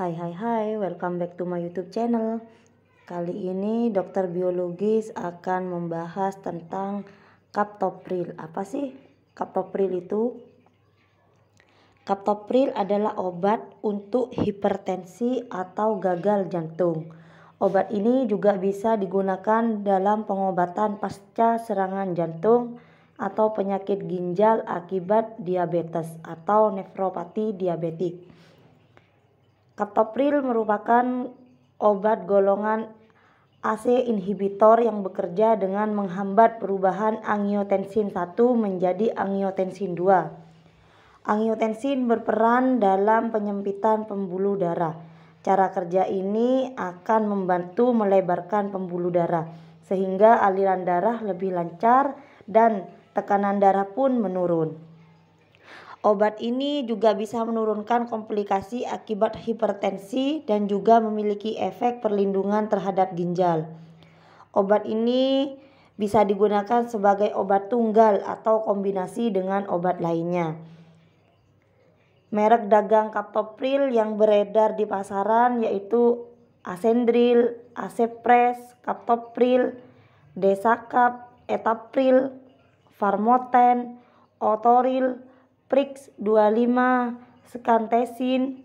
Hai, welcome back to my YouTube channel. Kali ini dokter biologis akan membahas tentang captopril. Apa sih captopril itu? Captopril adalah obat untuk hipertensi atau gagal jantung. Obat ini juga bisa digunakan dalam pengobatan pasca serangan jantung atau penyakit ginjal akibat diabetes atau nefropati diabetik. Captopril merupakan obat golongan ACE inhibitor yang bekerja dengan menghambat perubahan angiotensin 1 menjadi angiotensin 2. Angiotensin berperan dalam penyempitan pembuluh darah. Cara kerja ini akan membantu melebarkan pembuluh darah sehingga aliran darah lebih lancar dan tekanan darah pun menurun. Obat ini juga bisa menurunkan komplikasi akibat hipertensi dan juga memiliki efek perlindungan terhadap ginjal. Obat ini bisa digunakan sebagai obat tunggal atau kombinasi dengan obat lainnya. Merek dagang captopril yang beredar di pasaran yaitu Asendril, Asepres, Captopril, Desacap, Etapril, Farmoten, Otoril, Prix 25, Scantesin,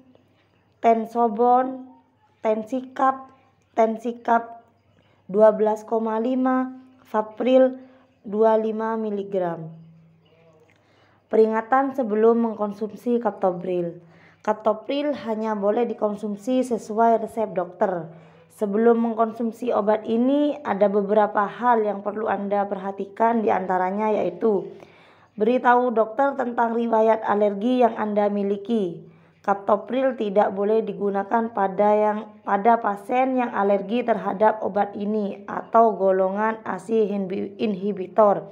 Tensobon, Tensikap 12,5, Fapril 25 mg. Peringatan sebelum mengkonsumsi captopril. Captopril hanya boleh dikonsumsi sesuai resep dokter. Sebelum mengkonsumsi obat ini ada beberapa hal yang perlu Anda perhatikan, diantaranya yaitu beritahu dokter tentang riwayat alergi yang Anda miliki. Captopril tidak boleh digunakan pada pasien yang alergi terhadap obat ini atau golongan ACE inhibitor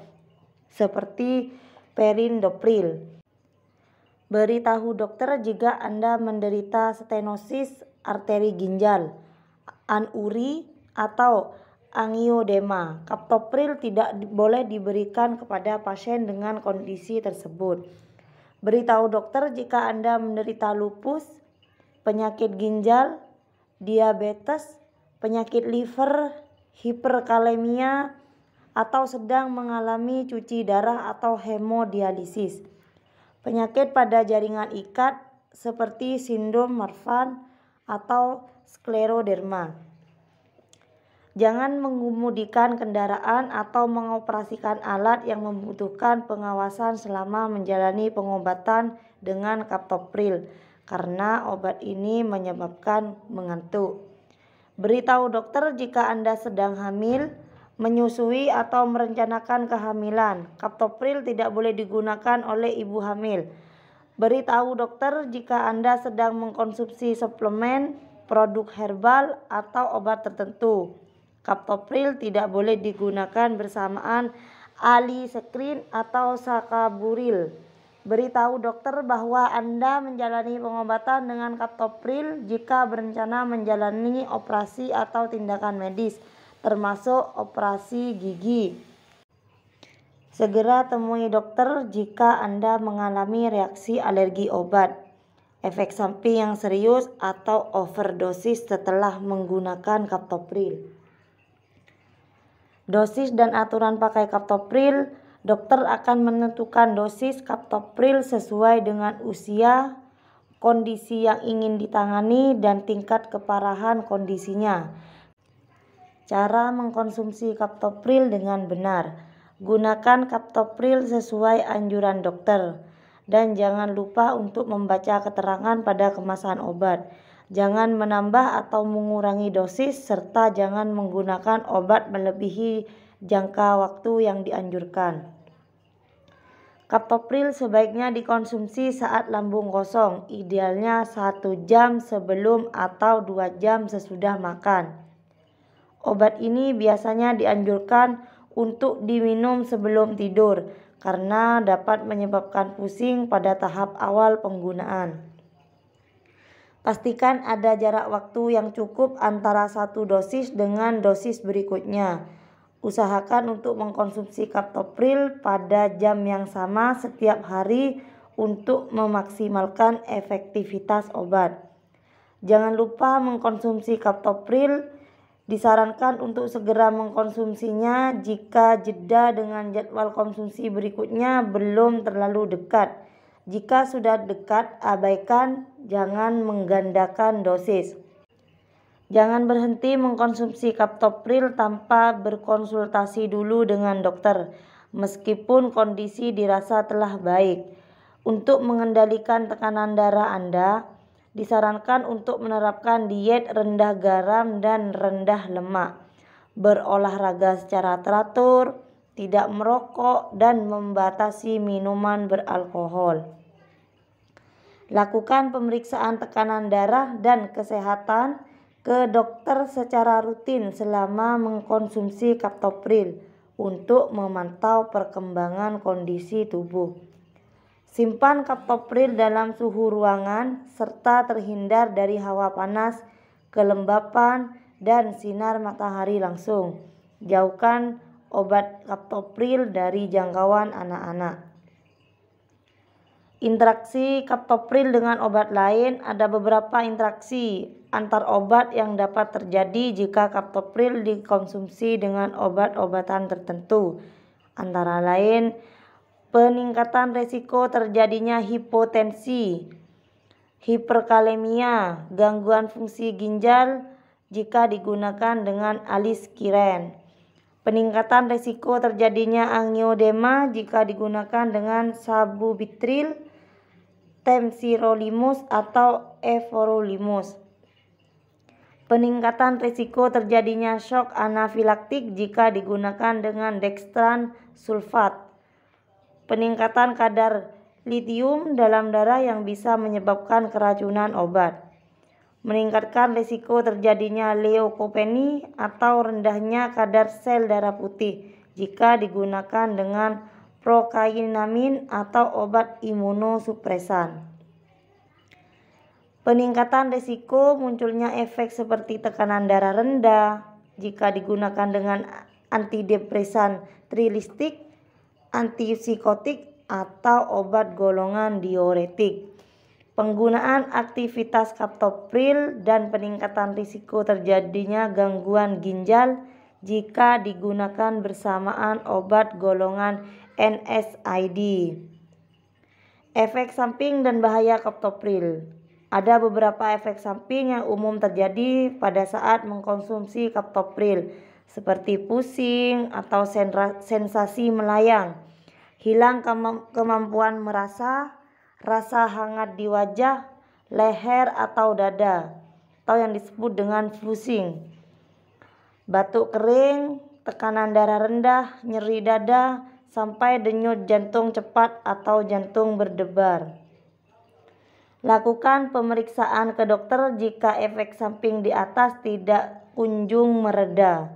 seperti perindopril. Beritahu dokter jika Anda menderita stenosis arteri ginjal, anuri atau angiodema. Captopril tidak boleh diberikan kepada pasien dengan kondisi tersebut. Beritahu dokter jika Anda menderita lupus, penyakit ginjal, diabetes, penyakit liver, hiperkalemia, atau sedang mengalami cuci darah atau hemodialisis. Penyakit pada jaringan ikat seperti sindrom Marfan atau skleroderma. Jangan mengemudikan kendaraan atau mengoperasikan alat yang membutuhkan pengawasan selama menjalani pengobatan dengan captopril karena obat ini menyebabkan mengantuk. Beritahu dokter jika Anda sedang hamil, menyusui atau merencanakan kehamilan. Captopril tidak boleh digunakan oleh ibu hamil. Beritahu dokter jika Anda sedang mengkonsumsi suplemen, produk herbal atau obat tertentu. Captopril tidak boleh digunakan bersamaan alisekrin atau sacaburil. Beritahu dokter bahwa Anda menjalani pengobatan dengan captopril jika berencana menjalani operasi atau tindakan medis, termasuk operasi gigi. Segera temui dokter jika Anda mengalami reaksi alergi obat, efek samping yang serius atau overdosis setelah menggunakan captopril. Dosis dan aturan pakai captopril. Dokter akan menentukan dosis captopril sesuai dengan usia, kondisi yang ingin ditangani, dan tingkat keparahan kondisinya. Cara mengkonsumsi captopril dengan benar. Gunakan captopril sesuai anjuran dokter. Dan jangan lupa untuk membaca keterangan pada kemasan obat. Jangan menambah atau mengurangi dosis serta jangan menggunakan obat melebihi jangka waktu yang dianjurkan. Captopril sebaiknya dikonsumsi saat lambung kosong, idealnya 1 jam sebelum atau 2 jam sesudah makan. Obat ini biasanya dianjurkan untuk diminum sebelum tidur karena dapat menyebabkan pusing pada tahap awal penggunaan. Pastikan ada jarak waktu yang cukup antara satu dosis dengan dosis berikutnya. Usahakan untuk mengkonsumsi captopril pada jam yang sama setiap hari untuk memaksimalkan efektivitas obat. Jangan lupa mengkonsumsi kaptopril. Disarankan untuk segera mengkonsumsinya jika jeda dengan jadwal konsumsi berikutnya belum terlalu dekat. Jika sudah dekat, abaikan, jangan menggandakan dosis. Jangan berhenti mengkonsumsi kaptopril tanpa berkonsultasi dulu dengan dokter, meskipun kondisi dirasa telah baik. Untuk mengendalikan tekanan darah Anda, disarankan untuk menerapkan diet rendah garam dan rendah lemak, berolahraga secara teratur, tidak merokok, dan membatasi minuman beralkohol. Lakukan pemeriksaan tekanan darah dan kesehatan ke dokter secara rutin selama mengkonsumsi kaptopril untuk memantau perkembangan kondisi tubuh. Simpan kaptopril dalam suhu ruangan serta terhindar dari hawa panas, kelembapan, dan sinar matahari langsung. Jauhkan obat kaptopril dari jangkauan anak-anak. Interaksi kaptopril dengan obat lain. Ada beberapa interaksi antar obat yang dapat terjadi jika kaptopril dikonsumsi dengan obat-obatan tertentu. Antara lain, peningkatan risiko terjadinya hipotensi, hiperkalemia, gangguan fungsi ginjal jika digunakan dengan aliskiren. Peningkatan risiko terjadinya angioedema jika digunakan dengan sabubitril, temsirolimus, atau everolimus. Peningkatan risiko terjadinya shock anafilaktik jika digunakan dengan dextran sulfat. Peningkatan kadar litium dalam darah yang bisa menyebabkan keracunan obat. Meningkatkan risiko terjadinya leukopeni atau rendahnya kadar sel darah putih jika digunakan dengan prokainamin atau obat imunosupresan. Peningkatan risiko munculnya efek seperti tekanan darah rendah jika digunakan dengan antidepresan trilistik, antipsikotik, atau obat golongan diuretik. Penggunaan aktivitas kaptopril dan peningkatan risiko terjadinya gangguan ginjal jika digunakan bersamaan obat golongan NSAID. Efek samping dan bahaya kaptopril. Ada beberapa efek samping yang umum terjadi pada saat mengkonsumsi kaptopril, seperti pusing atau sensasi melayang, hilang kemampuan merasa, rasa hangat di wajah, leher atau dada, atau yang disebut dengan flushing, batuk kering, tekanan darah rendah, nyeri dada, sampai denyut jantung cepat atau jantung berdebar. Lakukan pemeriksaan ke dokter jika efek samping di atas tidak kunjung mereda.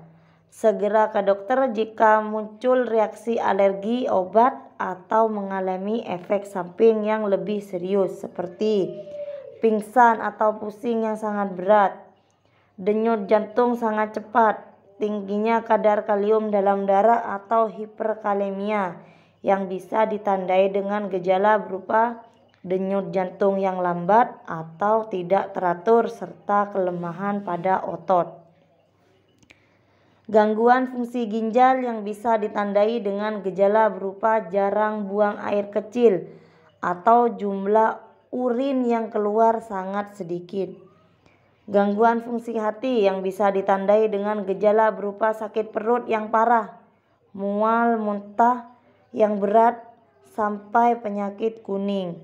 Segera ke dokter jika muncul reaksi alergi obat atau mengalami efek samping yang lebih serius seperti pingsan atau pusing yang sangat berat, denyut jantung sangat cepat, tingginya kadar kalium dalam darah atau hiperkalemia yang bisa ditandai dengan gejala berupa denyut jantung yang lambat atau tidak teratur serta kelemahan pada otot. Gangguan fungsi ginjal yang bisa ditandai dengan gejala berupa jarang buang air kecil atau jumlah urin yang keluar sangat sedikit. Gangguan fungsi hati yang bisa ditandai dengan gejala berupa sakit perut yang parah, mual, muntah yang berat, sampai penyakit kuning.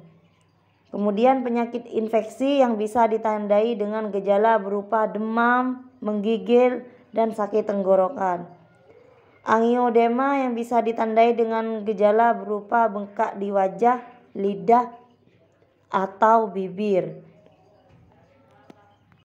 Kemudian penyakit infeksi yang bisa ditandai dengan gejala berupa demam, menggigil, dan sakit tenggorokan. Angioedema yang bisa ditandai dengan gejala berupa bengkak di wajah, lidah, atau bibir.